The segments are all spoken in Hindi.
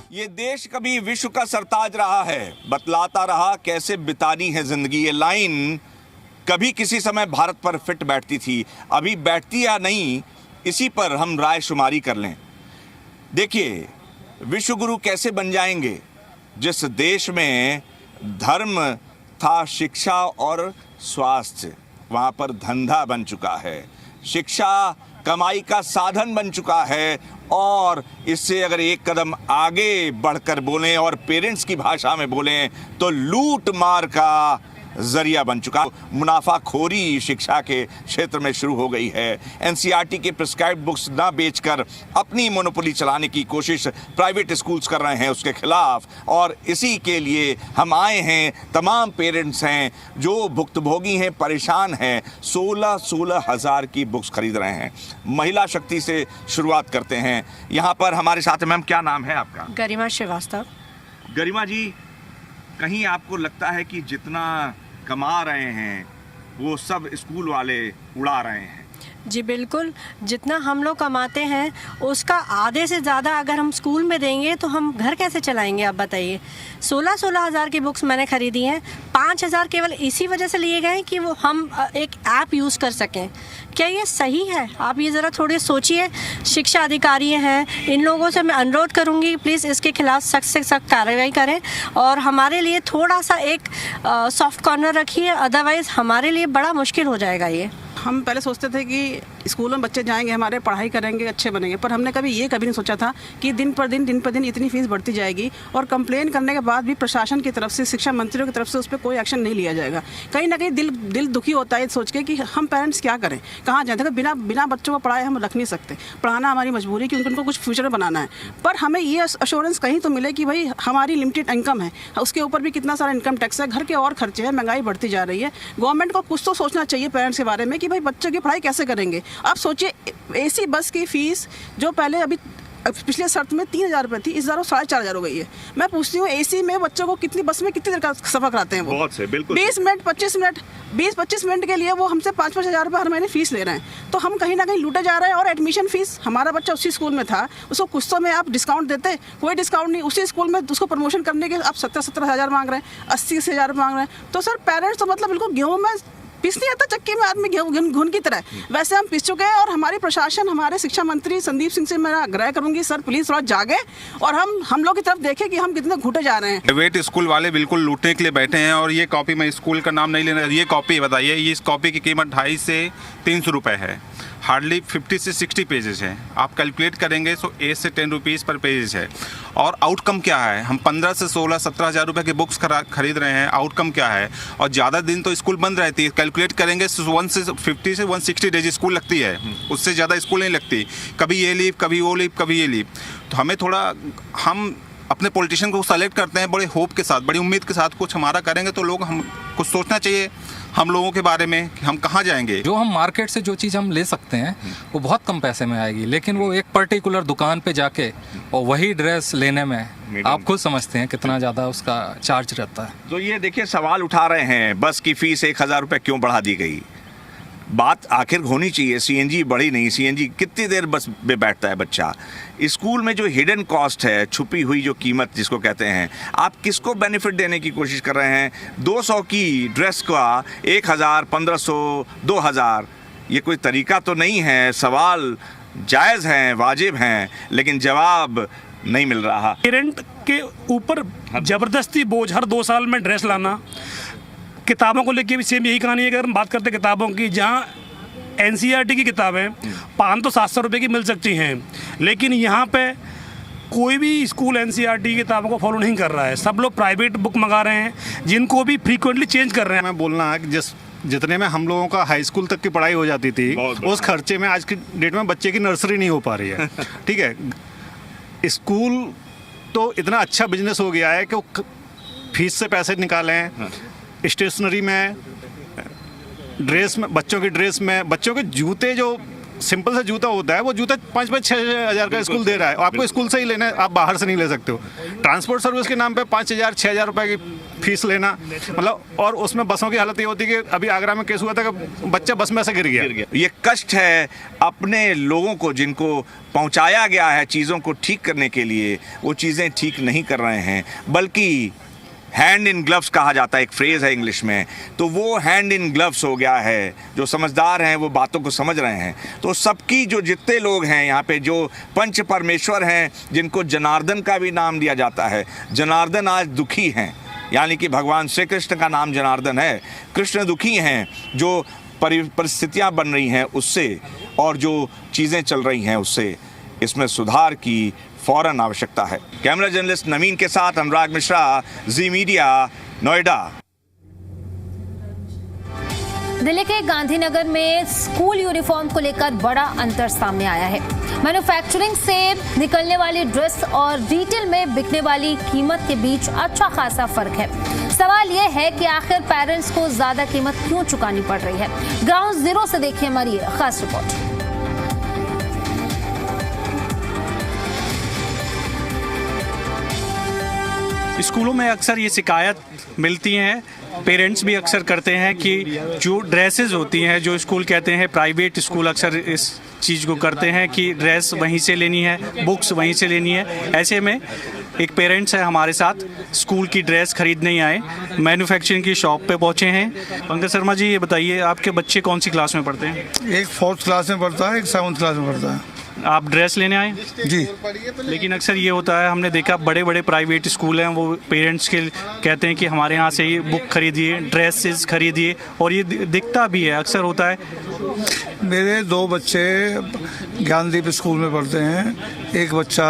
ये देश कभी विश्व का सरताज रहा है, बतलाता रहा कैसे बितानी है जिंदगी। ये लाइन कभी किसी समय भारत पर फिट बैठती थी, अभी बैठती या नहीं इसी पर हम राय शुमारी कर लें। देखिए, विश्व गुरु कैसे बन जाएंगे जिस देश में धर्म था शिक्षा और स्वास्थ्य, वहाँ पर धंधा बन चुका है। शिक्षा कमाई का साधन बन चुका है और इससे अगर एक कदम आगे बढ़कर बोलें और पेरेंट्स की भाषा में बोलें तो लूट मार का जरिया बन चुका। मुनाफाखोरी शिक्षा के क्षेत्र में शुरू हो गई है। एनसीईआरटी के प्रिस्क्राइब्ड बुक्स ना बेचकर अपनी मोनोपोली चलाने की कोशिश प्राइवेट स्कूल्स कर रहे हैं उसके खिलाफ, और इसी के लिए हम आए हैं। तमाम पेरेंट्स हैं जो भुक्तभोगी हैं, परेशान हैं, 16 हज़ार की बुक्स खरीद रहे हैं। महिला शक्ति से शुरुआत करते हैं। यहाँ पर हमारे साथ मैम, क्या नाम है आपका? गरिमा श्रीवास्तव। गरिमा जी, कहीं आपको लगता है कि जितना कमा रहे हैं वो सब स्कूल वाले उड़ा रहे हैं? जी बिल्कुल, जितना हम लोग कमाते हैं उसका आधे से ज़्यादा अगर हम स्कूल में देंगे तो हम घर कैसे चलाएंगे, आप बताइए। 16 हज़ार की बुक्स मैंने ख़रीदी हैं। 5,000 केवल इसी वजह से लिए गए हैं कि वो हम एक ऐप यूज़ कर सकें। क्या ये सही है? आप ये ज़रा थोड़े सोचिए। शिक्षा अधिकारी हैं, इन लोगों से मैं अनुरोध करूँगी प्लीज़ इसके खिलाफ सख्त से सख्त कार्रवाई करें और हमारे लिए थोड़ा सा एक सॉफ्ट कॉर्नर रखिए, अदरवाइज़ हमारे लिए बड़ा मुश्किल हो जाएगा ये। हम पहले सोचते थे कि स्कूलों में बच्चे जाएंगे, हमारे पढ़ाई करेंगे, अच्छे बनेंगे, पर हमने कभी नहीं सोचा था कि दिन पर दिन इतनी फीस बढ़ती जाएगी और कंप्लेन करने के बाद भी प्रशासन की तरफ से, शिक्षा मंत्रियों की तरफ से उस पर कोई एक्शन नहीं लिया जाएगा। कहीं ना कहीं दिल दुखी होता है सोच के कि हम पेरेंट्स क्या करें, कहाँ जाएँ। देखो, बिना बच्चों को पढ़ाए हम रख नहीं सकते, पढ़ाना हमारी मजबूरी क्योंकि उनको कुछ फ्यूचर बनाना है। पर हमें ये अश्योरेंस कहीं तो मिले कि भाई हमारी लिमिटेड इनकम है, उसके ऊपर भी कितना सारा इनकम टैक्स है, घर के और खर्चे हैं, महंगाई बढ़ती जा रही है। गवर्नमेंट को कुछ तो सोचना चाहिए पेरेंट्स के बारे में कि भाई बच्चों की पढ़ाई कैसे करेंगे। आप सोचिए, एसी बस की फीस जो पहले अभी पिछले शर्त में 3,000 रुपये थी, इस बार वो 4,500 हो गई है। मैं पूछती हूँ, एसी में बच्चों को बस में कितनी देर का सफर कराते हैं वो? बहुत से, बिल्कुल 20 मिनट 25 मिनट के लिए वो हमसे 5-5 हज़ार रुपये हर महीने फीस ले रहे हैं। तो हम कहीं ना कहीं लूटे जा रहे हैं। और एडमिशन फीस, हमारा बच्चा उसी स्कूल में था, उसको कुछ तो में आप डिस्काउंट देते, कोई डिस्काउंट नहीं। उसी स्कूल में उसको प्रमोशन करने के आप 17 हज़ार मांग रहे हैं, 80 हज़ार मांग रहे हैं। तो सर पेरेंट्स तो मतलब बिल्कुल गेहूँ में पिस नहीं आता, चक्की में आदमी गेहूं घुन की तरह वैसे हम पिस चुके हैं। और हमारी प्रशासन, हमारे शिक्षा मंत्री संदीप सिंह से मैं आग्रह करूंगी, सर प्लीज थोड़ा जागे और हम लोग की तरफ देखें कि हम कितने घुटे जा रहे हैं। प्राइवेट स्कूल वाले बिल्कुल लूटने के लिए बैठे हैं। और ये कॉपी, मैं स्कूल का नाम नहीं लेना, ये कॉपी बताइए, ये इस कॉपी की कीमत 250 से 300 रुपये है। हार्डली 50 से 60 पेजेस हैं। आप कैलकुलेट करेंगे तो 8 से 10 रुपीज़ पर पेज है। और आउटकम क्या है? हम 15 से 16-17 हज़ार रुपये की बुक्स खरीद रहे हैं। आउटकम क्या है? और ज़्यादा दिन तो स्कूल बंद रहती है। कैलकुलेट करेंगे 150 से 160 डेज स्कूल लगती है, उससे ज़्यादा स्कूल नहीं लगती। कभी ये लीव, कभी वो लीव, कभी ये लीव। तो हमें थोड़ा, हम अपने पॉलिटिशियन को सेलेक्ट करते हैं बड़े होप के साथ, बड़ी उम्मीद के साथ, कुछ हमारा करेंगे तो लोग, हम कुछ सोचना चाहिए हम लोगों के बारे में कि हम कहाँ जाएंगे। जो हम मार्केट से जो चीज़ हम ले सकते हैं वो बहुत कम पैसे में आएगी, लेकिन वो एक पर्टिकुलर दुकान पे जाके और वही ड्रेस लेने में आप खुद समझते हैं कितना ज़्यादा उसका चार्ज रहता है। तो ये देखिए, सवाल उठा रहे हैं, बस की फीस 1,000 रुपये क्यों बढ़ा दी गई? बात आखिर होनी चाहिए, सीएनजी बढ़ी नहीं। सीएनजी कितनी देर बस में बैठता है बच्चा? स्कूल में जो हिडन कॉस्ट है, छुपी हुई जो कीमत जिसको कहते हैं, आप किसको बेनिफिट देने की कोशिश कर रहे हैं? 200 की ड्रेस का 1,000, 1,500, 2,000, ये कोई तरीका तो नहीं है। सवाल जायज़ हैं, वाजिब हैं, लेकिन जवाब नहीं मिल रहा। पेरेंट के ऊपर ज़बरदस्ती बोझ, हर 2 साल में ड्रेस लाना। किताबों को लेके भी सेम यही कहानी है। अगर हम बात करते हैं किताबों की, जहाँ एनसीईआरटी की किताबें 500-700 रुपये की मिल सकती हैं, लेकिन यहाँ पे कोई भी स्कूल एनसीईआरटी की किताबों को फॉलो नहीं कर रहा है। सब लोग प्राइवेट बुक मंगा रहे हैं, जिनको भी फ्रीक्वेंटली चेंज कर रहे हैं। मैं बोलना है कि जितने में हम लोगों का हाई स्कूल तक की पढ़ाई हो जाती थी, उस खर्चे में आज की डेट में बच्चे की नर्सरी नहीं हो पा रही है। ठीक है, स्कूल तो इतना अच्छा बिजनेस हो गया है कि वो फीस से पैसे निकालें, स्टेशनरी में, ड्रेस में, बच्चों की ड्रेस में, बच्चों के जूते जो सिंपल सा जूता होता है वो जूता 5-6 हज़ार का स्कूल दे रहा है, आपको स्कूल से ही लेना है, आप बाहर से नहीं ले सकते हो। ट्रांसपोर्ट सर्विस के नाम पे 5,000-6 हज़ार रुपए की फीस लेना, मतलब, और उसमें बसों की हालत ये होती है कि अभी आगरा में केस हुआ था कि बच्चा बस में से गिर गया। ये कष्ट है अपने लोगों को जिनको पहुंचाया गया है चीज़ों को ठीक करने के लिए, वो चीज़ें ठीक नहीं कर रहे हैं, बल्कि हैंड इन ग्लव्स कहा जाता है, एक फ्रेज है इंग्लिश में, तो वो हैंड इन ग्लव्स हो गया है। जो समझदार हैं वो बातों को समझ रहे हैं। तो सबकी जो जितने लोग हैं यहाँ पे, जो पंच परमेश्वर हैं, जिनको जनार्दन का भी नाम दिया जाता है, जनार्दन आज दुखी हैं, यानी कि भगवान श्री कृष्ण का नाम जनार्दन है। कृष्ण दुखी हैं जो परिस्थितियाँ बन रही हैं उससे, और जो चीज़ें चल रही हैं उससे। इसमें सुधार की फौरन आवश्यकता है। कैमरा जर्नलिस्ट नवीन के साथ अनुराग मिश्रा, जी मीडिया, नोएडा। दिल्ली के गांधीनगर में स्कूल यूनिफॉर्म को लेकर बड़ा अंतर सामने आया है। मैन्युफैक्चरिंग से निकलने वाली ड्रेस और रिटेल में बिकने वाली कीमत के बीच अच्छा खासा फर्क है। सवाल यह है कि आखिर पेरेंट्स को ज्यादा कीमत क्यों चुकानी पड़ रही है। ग्राउंड जीरो से देखिए हमारी खास रिपोर्ट। स्कूलों में अक्सर ये शिकायत मिलती हैं, पेरेंट्स भी अक्सर करते हैं कि जो ड्रेसेस होती हैं, जो स्कूल कहते हैं, प्राइवेट स्कूल अक्सर इस चीज़ को करते हैं कि ड्रेस वहीं से लेनी है, बुक्स वहीं से लेनी है। ऐसे में एक पेरेंट्स है हमारे साथ, स्कूल की ड्रेस खरीदने ही आए, मैन्युफैक्चरिंग की शॉप पे पहुंचे हैं। पंकज शर्मा जी, ये बताइए आपके बच्चे कौन सी क्लास में पढ़ते हैं? एक 4th क्लास में पढ़ता है, एक 7th क्लास में पढ़ता है। आप ड्रेस लेने आए? जी। लेकिन अक्सर ये होता है, हमने देखा बड़े बड़े प्राइवेट स्कूल हैं, वो पेरेंट्स के कहते हैं कि हमारे यहाँ से ये बुक खरीदिए, ड्रेसेस खरीदिए, और ये दिखता भी है, अक्सर होता है। मेरे 2 बच्चे ज्ञानदीप स्कूल में पढ़ते हैं, एक बच्चा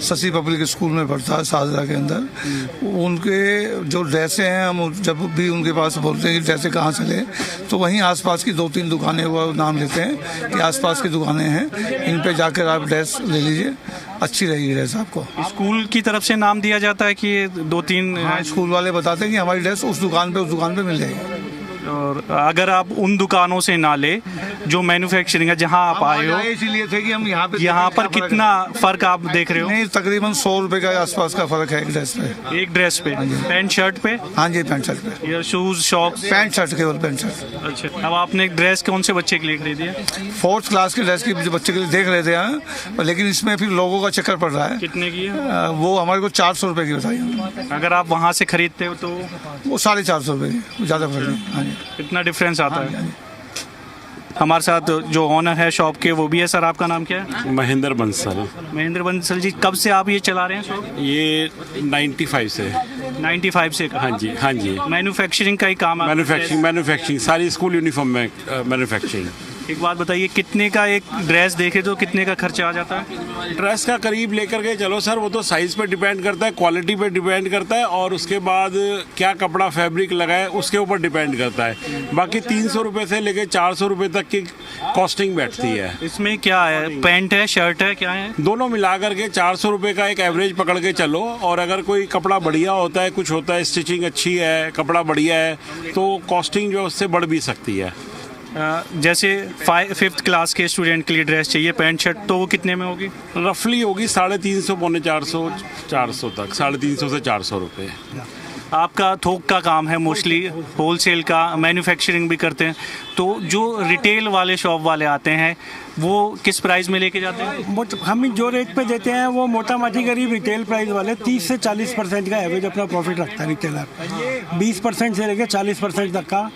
शशि पब्लिक स्कूल में पढ़ता है शाहजरा के अंदर। उनके जो ड्रेसें हैं, हम जब भी उनके पास बोलते हैं कि ड्रेसें कहाँ से लें, तो वहीं आसपास की 2-3 दुकानें वो नाम लेते हैं कि आसपास की दुकानें हैं, इन पे जाकर आप ड्रेस ले लीजिए, अच्छी रहेगी ड्रेस आपको। स्कूल की तरफ से नाम दिया जाता है कि 2-3? हाँ, स्कूल वाले बताते हैं कि हमारी ड्रेस उस दुकान पे मिल जाएगी। और अगर आप उन दुकानों से ना ले जो मैन्युफैक्चरिंग है, जहाँ आप आए हो, इसीलिए थे कि हम यहाँ पर कितना फर्क आप देख रहे हो? नहीं, तकरीबन 100 रुपए का आसपास का फर्क है एक ड्रेस पे। एक ड्रेस पे? पैंट शर्ट पे? हाँ जी, पैंट शर्ट पे। या शूज सॉक्स? पैंट शर्ट, केवल पैंट शर्ट। अच्छा, अब आपने ड्रेस कौन से बच्चे के लिए खरीदी है? 4th क्लास की ड्रेस की जो बच्चे के लिए देख रहे थे, लेकिन इसमें फिर लोगों का चक्कर पड़ रहा है। कितने की है? वो हमारे को 400 रुपए की बताई। अगर आप वहाँ से खरीदते हो तो वो 450 रुपए की, ज़्यादा फर्क नहीं। हाँ जी। कितना डिफरेंस आता है? हमारे साथ जो ओनर है शॉप के, वो भी है। सर, आपका नाम क्या है? महेंद्र बंसल। महेंद्र बंसल जी, कब से आप ये चला रहे हैं शॉप? ये 95 से। 95 से? हाँ जी, हाँ जी। मैन्युफैक्चरिंग का ही काम है? मैन्युफैक्चरिंग सारी स्कूल यूनिफॉर्म में मैन्युफैक्चरिंग। एक बात बताइए, कितने का एक ड्रेस देखे तो कितने का खर्चा आ जाता है? ड्रेस का करीब लेकर के चलो सर, वो तो साइज़ पे डिपेंड करता है, क्वालिटी पे डिपेंड करता है, और उसके बाद क्या कपड़ा फैब्रिक लगा है उसके ऊपर डिपेंड करता है। बाकी 300 रुपये से लेकर 400 रुपये तक की कॉस्टिंग बैठती है। इसमें क्या है, पैंट है, शर्ट है, क्या है? दोनों मिला करके 400 रुपये का एक एवरेज पकड़ के चलो। और अगर कोई कपड़ा बढ़िया होता है, कुछ होता है, स्टिचिंग अच्छी है, कपड़ा बढ़िया है, तो कॉस्टिंग जो है उससे बढ़ भी सकती है। जैसे 5th क्लास के स्टूडेंट के लिए ड्रेस चाहिए, पैंट शर्ट, तो वो कितने में होगी? रफली होगी 350, 450, 400 तक, 350 से 400 रुपये। आपका थोक का काम है, मोस्टली होलसेल का, मैन्युफैक्चरिंग भी करते हैं, तो जो रिटेल वाले शॉप वाले आते हैं वो किस प्राइस में लेके जाते हैं? हम जो रेट पे देते हैं वो मोटा माटी करीब रिटेल प्राइस वाले 30 से 40% का एवरेज अपना प्रॉफिट रखता है रिटेलर। 20% से लेकर 40% तक का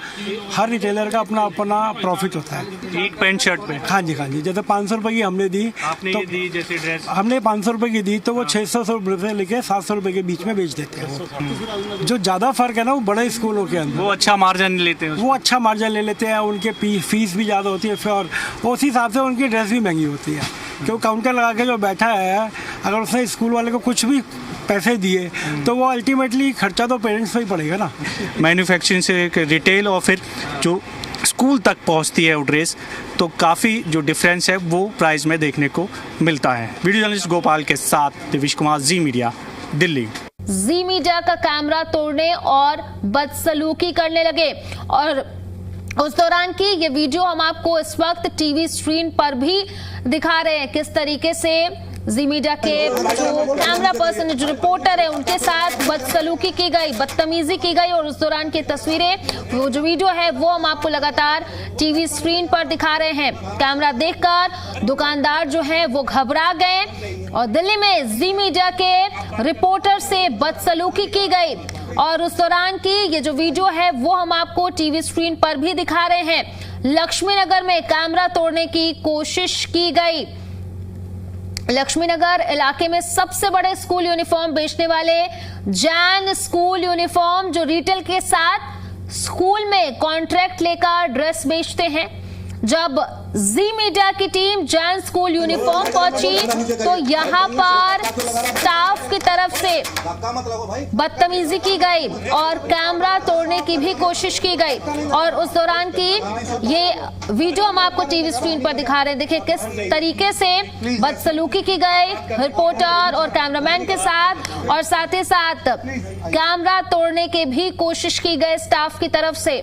हर रिटेलर का अपना अपना प्रॉफिट होता है एक पैंट शर्ट पे। हाँ जी, हाँ जी। जैसे 500 रुपये की हमने दी, आपने तो ये दी जैसे ड्रेस हमने 500 रुपये की दी, तो वो 600 रुपये से लेकर 700 रुपये के बीच में बेच देते हैं। जो ज़्यादा फर्क है ना, वो बड़े स्कूलों के अंदर वो अच्छा मार्जिन लेते हैं, वो अच्छा मार्जिन ले लेते हैं, उनके फीस भी ज़्यादा होती है, और उस हिसाब से उनकी ड्रेस भी महंगी होती है। क्यों, काउंटर लगा के जो बैठा है, अगर उसने स्कूल वाले को कुछ भी पैसे दिए तो वो अल्टीमेटली खर्चा तो पेरेंट्स पे ही पड़ेगा ना। मैन्युफैक्चरिंग से रिटेल और फिर जो स्कूल तक पहुंचती है वो ड्रेस, तो काफ़ी जो डिफरेंस है वो प्राइस में देखने को मिलता है। वीडियो जर्नलिस्ट गोपाल के साथ दिविश कुमार, जी मीडिया, दिल्ली। जी मीडिया का कैमरा तोड़ने और बदसलूकी करने लगे और उस दौरान की ये वीडियो हम आपको इस वक्त टीवी स्क्रीन पर भी दिखा रहे हैं, किस तरीके से जी मीडिया के जो कैमरा पर्सन, जो रिपोर्टर है, उनके साथ बदसलूकी की गई, बदतमीजी की गई। और उस दौरान की तस्वीरें, वो जो वीडियो है वो हम आपको लगातार टीवी स्क्रीन पर दिखा रहे हैं। कैमरा देखकर दुकानदार जो है वो घबरा गए और दिल्ली में जी मीडिया के रिपोर्टर से बदसलूकी की गई। और उस दौरान की ये जो वीडियो है वो हम आपको टीवी स्क्रीन पर भी दिखा रहे हैं। लक्ष्मी नगर में कैमरा तोड़ने की कोशिश की गई। लक्ष्मी नगर इलाके में सबसे बड़े स्कूल यूनिफॉर्म बेचने वाले जैन स्कूल यूनिफॉर्म, जो रिटेल के साथ स्कूल में कॉन्ट्रैक्ट लेकर ड्रेस बेचते हैं, जब जी मीडिया की टीम जैन स्कूल यूनिफॉर्म पहुंची तो यहां पर स्टाफ की तरफ से बदतमीजी की गई और कैमरा तोड़ने की भी कोशिश की गई। और उस दौरान की ये वीडियो हम आपको टीवी स्क्रीन पर दिखा रहे हैं। देखिए किस तरीके से बदसलूकी की गई रिपोर्टर और कैमरामैन के साथ, और साथ ही साथ कैमरा तोड़ने की भी कोशिश की गई स्टाफ की तरफ से।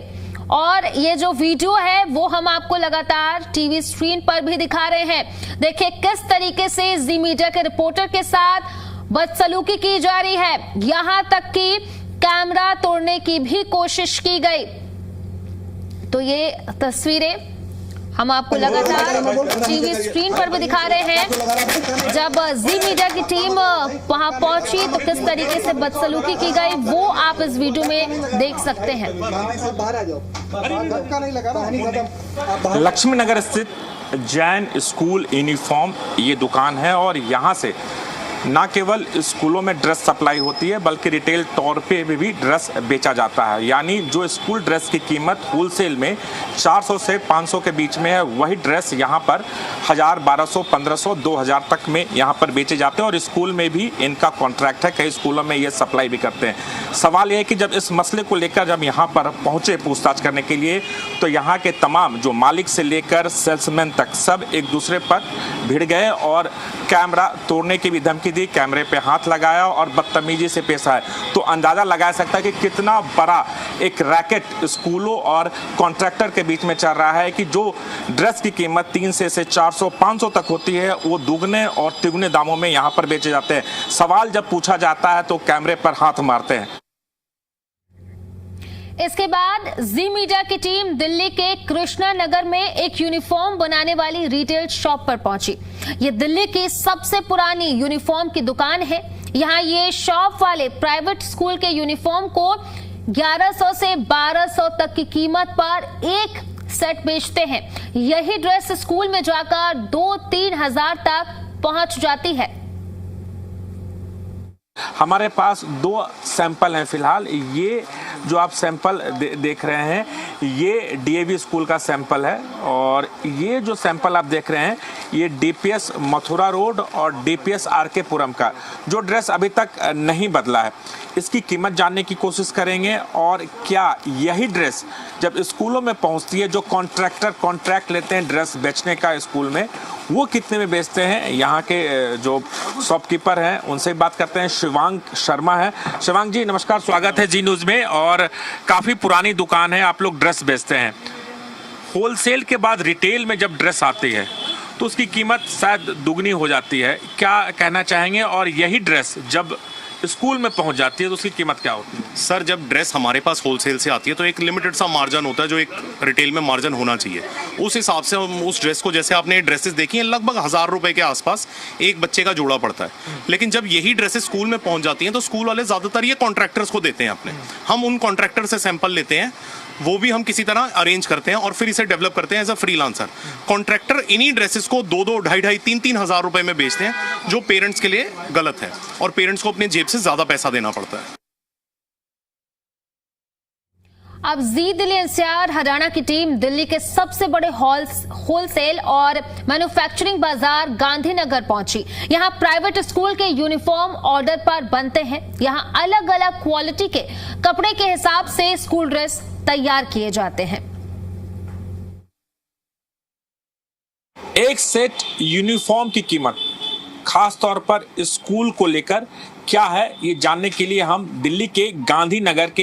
और ये जो वीडियो है वो हम आपको लगातार टीवी स्क्रीन पर भी दिखा रहे हैं। देखिए किस तरीके से जी मीडिया के रिपोर्टर के साथ बदसलूकी की जा रही है, यहां तक कि कैमरा तोड़ने की भी कोशिश की गई। तो ये तस्वीरें हम आपको लगातार टीवी स्क्रीन पर भी दिखा रहे हैं। जब जी मीडिया की टीम वहां पहुंची तो किस तरीके से बदसलूकी की गई वो आप इस वीडियो में देख सकते हैं। लक्ष्मी नगर स्थित जैन स्कूल यूनिफॉर्म ये दुकान है और यहाँ से न केवल स्कूलों में ड्रेस सप्लाई होती है बल्कि रिटेल तौर पे भी ड्रेस बेचा जाता है। यानी जो स्कूल ड्रेस की कीमत होलसेल में 400 से 500 के बीच में है, वही ड्रेस यहाँ पर 1000, 1200, 1500, 2000 तक में यहाँ पर बेचे जाते हैं। और स्कूल में भी इनका कॉन्ट्रैक्ट है, कई स्कूलों में ये सप्लाई भी करते हैं। सवाल ये है कि जब इस मसले को लेकर जब यहाँ पर पहुँचे पूछताछ करने के लिए, तो यहाँ के तमाम जो मालिक से लेकर सेल्समैन तक सब एक दूसरे पर भिड़ गए और कैमरा तोड़ने की भी धमकी दी, कैमरे पे हाथ लगाया और बदतमीजी से पेश आए। तो अंदाजा लगाया सकता है कि कितना बड़ा एक रैकेट स्कूलों और कॉन्ट्रैक्टर के बीच में चल रहा है कि जो ड्रेस की कीमत 300 से 400, 500 तक होती है, वो दुगने और तिगुने दामों में यहाँ पर बेचे जाते हैं। सवाल जब पूछा जाता है तो कैमरे पर हाथ मारते हैं। इसके बाद जी मीडिया की टीम दिल्ली के कृष्णा नगर में एक यूनिफॉर्म बनाने वाली रिटेल शॉप पर पहुंची। ये दिल्ली की सबसे पुरानी यूनिफॉर्म की दुकान है। यहाँ ये शॉप वाले प्राइवेट स्कूल के यूनिफॉर्म को 1100 से 1200 तक की कीमत पर एक सेट बेचते हैं। यही ड्रेस स्कूल में जाकर 2-3 हजार तक पहुंच जाती है। हमारे पास 2 सैंपल हैं फिलहाल। ये जो आप सैंपल देख रहे हैं ये डीएवी स्कूल का सैंपल है और ये जो सैंपल आप देख रहे हैं ये डीपीएस मथुरा रोड और डीपीएस आरके पुरम का, जो ड्रेस अभी तक नहीं बदला है। इसकी कीमत जानने की कोशिश करेंगे और क्या यही ड्रेस जब स्कूलों में पहुंचती है, जो कॉन्ट्रैक्टर कॉन्ट्रैक्ट लेते हैं ड्रेस बेचने का स्कूल में, वो कितने में बेचते हैं। यहाँ के जो शॉपकीपर हैं उनसे बात करते हैं। शिवांग शर्मा है। शिवांग जी नमस्कार, स्वागत है जी न्यूज़ में। और काफ़ी पुरानी दुकान है, आप लोग ड्रेस बेचते हैं। होलसेल के बाद रिटेल में जब ड्रेस आती है तो उसकी कीमत शायद दुगनी हो जाती है, क्या कहना चाहेंगे। और यही ड्रेस जब स्कूल में पहुंच जाती है तो उसकी कीमत क्या होती है। सर जब ड्रेस हमारे पास होलसेल से आती है तो एक लिमिटेड सा मार्जिन होता है जो एक रिटेल में मार्जिन होना चाहिए। उस हिसाब से हम उस ड्रेस को, जैसे आपने ड्रेसेस देखी हैं, लगभग 1000 रुपए के आसपास एक बच्चे का जोड़ा पड़ता है। लेकिन जब यही ड्रेसेस स्कूल में पहुंच जाती हैं तो स्कूल वाले ज़्यादातर ये कॉन्ट्रैक्टर्स को देते हैं अपने। हम उन कॉन्ट्रैक्टर से सैंपल लेते हैं, वो भी हम किसी तरह अरेंज करते हैं और फिर इसे डेवलप करते हैं एज अ फ्रीलांसर। कॉन्ट्रैक्टर इन्हीं ड्रेसेस को 2-2, 2.5-2, 3-3 हज़ार रुपए में बेचते हैं, जो पेरेंट्स के लिए गलत है और पेरेंट्स को अपनी जेब से ज़्यादा पैसा देना पड़ता है। अब जी दिल्ली एनसीआर हरियाणा की टीम दिल्ली के सबसे बड़े होलसेल और मैन्युफैक्चरिंग बाजार गांधीनगर पहुंची। यहां प्राइवेट स्कूल के यूनिफॉर्म ऑर्डर पर बनते हैं। यहां अलग अलग क्वालिटी के कपड़े के हिसाब से स्कूल ड्रेस तैयार किए जाते हैं। एक सेट यूनिफॉर्म की कीमत खास तौर पर स्कूल को लेकर क्या है, ये जानने के लिए हम दिल्ली के गांधीनगर के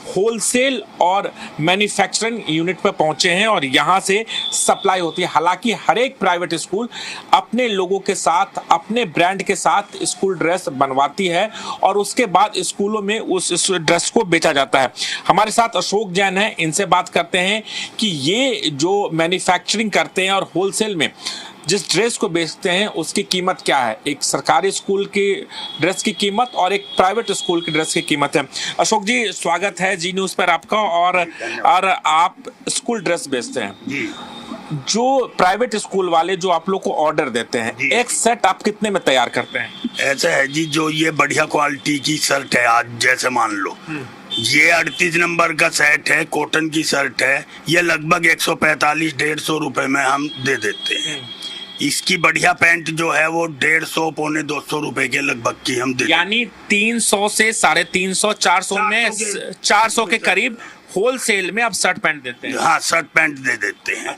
होलसेल और मैन्युफैक्चरिंग यूनिट पर पहुंचे हैं और यहाँ से सप्लाई होती है। हालांकि हर एक प्राइवेट स्कूल अपने लोगों के साथ, अपने ब्रांड के साथ स्कूल ड्रेस बनवाती है और उसके बाद स्कूलों में उस ड्रेस को बेचा जाता है। हमारे साथ अशोक जैन हैं, इनसे बात करते हैं कि ये जो मैन्युफैक्चरिंग करते हैं और होलसेल में जिस ड्रेस को बेचते हैं उसकी कीमत क्या है, एक सरकारी स्कूल की ड्रेस की कीमत और एक प्राइवेट स्कूल की ड्रेस की कीमत है। अशोक जी, स्वागत है जी न्यूज़ पर आपका। और आप स्कूल ड्रेस बेचते हैं, जो प्राइवेट स्कूल वाले जो आप लोग को ऑर्डर देते हैं, एक सेट आप कितने में तैयार करते हैं? ऐसा है जी, जो ये बढ़िया क्वालिटी की शर्ट है, आज जैसे मान लो ये 38 नंबर का सेट है, कॉटन की शर्ट है, ये लगभग 145-150 रुपए में हम दे देते हैं। इसकी बढ़िया पैंट जो है वो 150 पौने 200 रुपए के लगभग की हम देते हैं। यानी 300 से 350 400 में 400 के करीब होलसेल में आप शर्ट पैंट देते हैं? हाँ, शर्ट पैंट दे देते हैं।